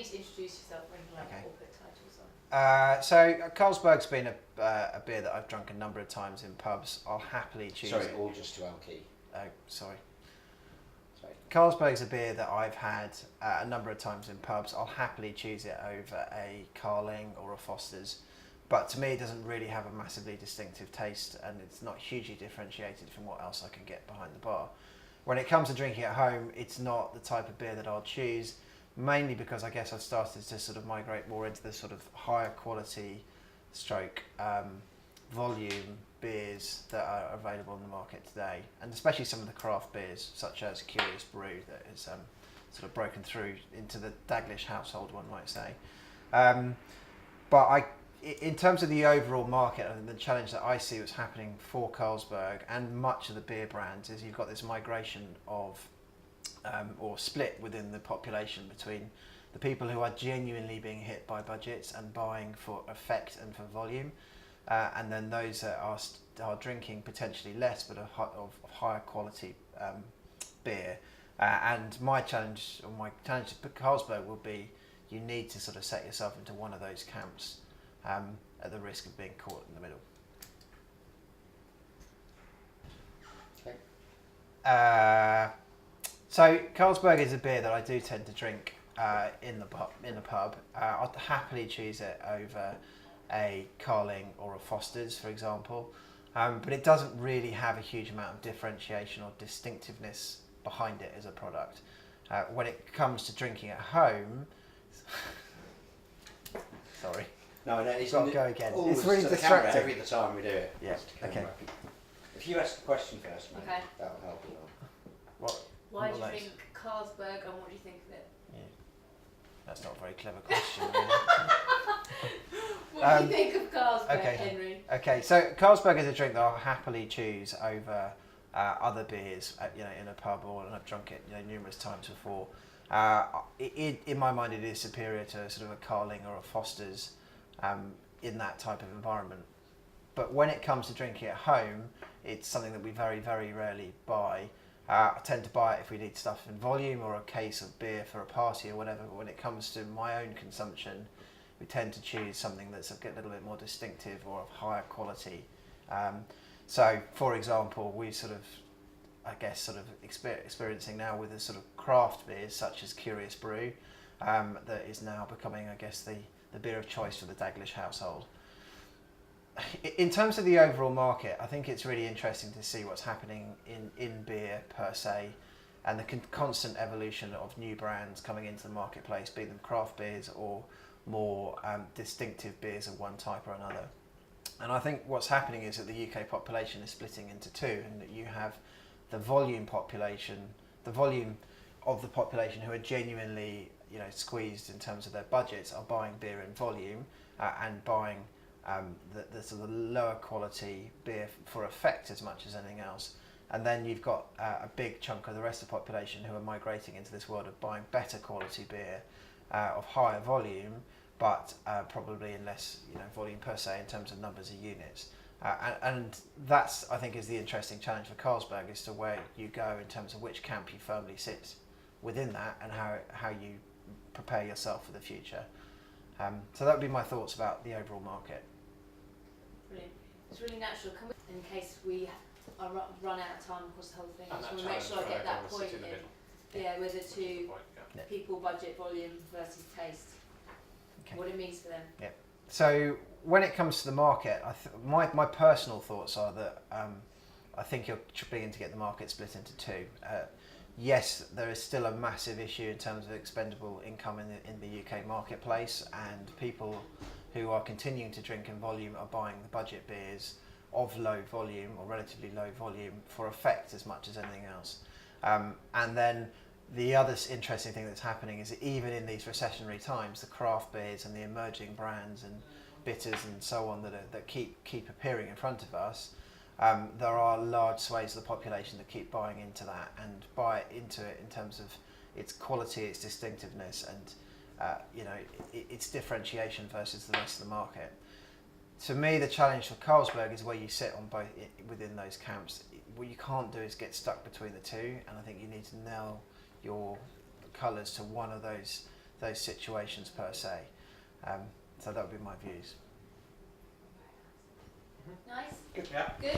need to introduce yourself or anything like that, or put titles on. So Carlsberg's been a beer that I've drunk a number of times in pubs. I'll happily choose Sorry, it. all just to Alki. Oh, sorry. Carlsberg's a beer that I've had a number of times in pubs. I'll happily choose it over a Carling or a Foster's. But to me, it doesn't really have a massively distinctive taste, and it's not hugely differentiated from what else I can get behind the bar. When it comes to drinking at home, it's not the type of beer that I'll choose, mainly because I guess I've started to sort of migrate more into the sort of higher quality stroke volume beers that are available in the market today, and especially some of the craft beers such as Curious Brew that is sort of broken through into the Daglish household, one might say. But in terms of the overall market, and the challenge that I see what's happening for Carlsberg and much of the beer brands is you've got this migration of or split within the population between the people who are genuinely being hit by budgets and buying for effect and for volume, and then those that are drinking potentially less but of higher quality beer. And my challenge to Carlsberg will be you need to sort of set yourself into one of those camps at the risk of being caught in the middle. Okay. So Carlsberg is a beer that I do tend to drink in the pub. I'd happily choose it over a Carling or a Foster's, for example, but it doesn't really have a huge amount of differentiation or distinctiveness behind it as a product. When it comes to drinking at home, sorry. No, it's not go again. Always It's really to the camera distracting. every time we do it. Yeah. Okay. If you ask the question first, mate, Okay. that'll help you. What? Why do you What drink Carlsberg, and what do you think of it? Yeah. That's not a very clever question. Really. What do you think of Carlsberg, okay. Henry? Okay, so Carlsberg is a drink that I'll happily choose over other beers, in a pub, or and I've drunk it, numerous times before. In my mind, it is superior to sort of a Carling or a Foster's in that type of environment. But when it comes to drinking at home, it's something that we very, very rarely buy. I tend to buy it if we need stuff in volume or a case of beer for a party or whatever. But when it comes to my own consumption, we tend to choose something that's a little bit more distinctive or of higher quality. So, for example, we experiencing now with the sort of craft beers such as Curious Brew, that is now becoming, I guess, the beer of choice for the Daglish household. In terms of the overall market, I think it's really interesting to see what's happening in beer per se, and the constant evolution of new brands coming into the marketplace, be them craft beers or more distinctive beers of one type or another. And I think what's happening is that the UK population is splitting into two, and that you have the volume population, the volume of the population who are genuinely, squeezed in terms of their budgets, are buying beer in volume and buying the sort of lower quality beer for effect as much as anything else. And then you've got a big chunk of the rest of the population who are migrating into this world of buying better quality beer of higher volume, but probably in less volume per se in terms of numbers of units. And that's, I think, is the interesting challenge for Carlsberg, as to where you go in terms of which camp you firmly sit within that, and how you prepare yourself for the future. So that would be my thoughts about the overall market. Brilliant. It's really natural. Can we, in case we run out of time across the whole thing, I just want to make sure I get that point in. Yeah, with the two people, budget, volume versus taste. Okay. What it means for them. Yeah. So when it comes to the market, my personal thoughts are that I think you're beginning to get the market split into two. Yes, there is still a massive issue in terms of expendable income in the UK marketplace, and people who are continuing to drink in volume are buying the budget beers of low volume or relatively low volume for effect as much as anything else. And then the other interesting thing that's happening is that even in these recessionary times, the craft beers and the emerging brands and bitters and so on that keep appearing in front of us, there are large swathes of the population that keep buying into that and buy into it in terms of its quality, its distinctiveness, and its differentiation versus the rest of the market. To me, the challenge for Carlsberg is where you sit on both within those camps. What you can't do is get stuck between the two, and I think you need to nail your colours to one of those those situations per se. So that would be my views. Nice. Good. Yeah. Good.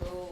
Cool.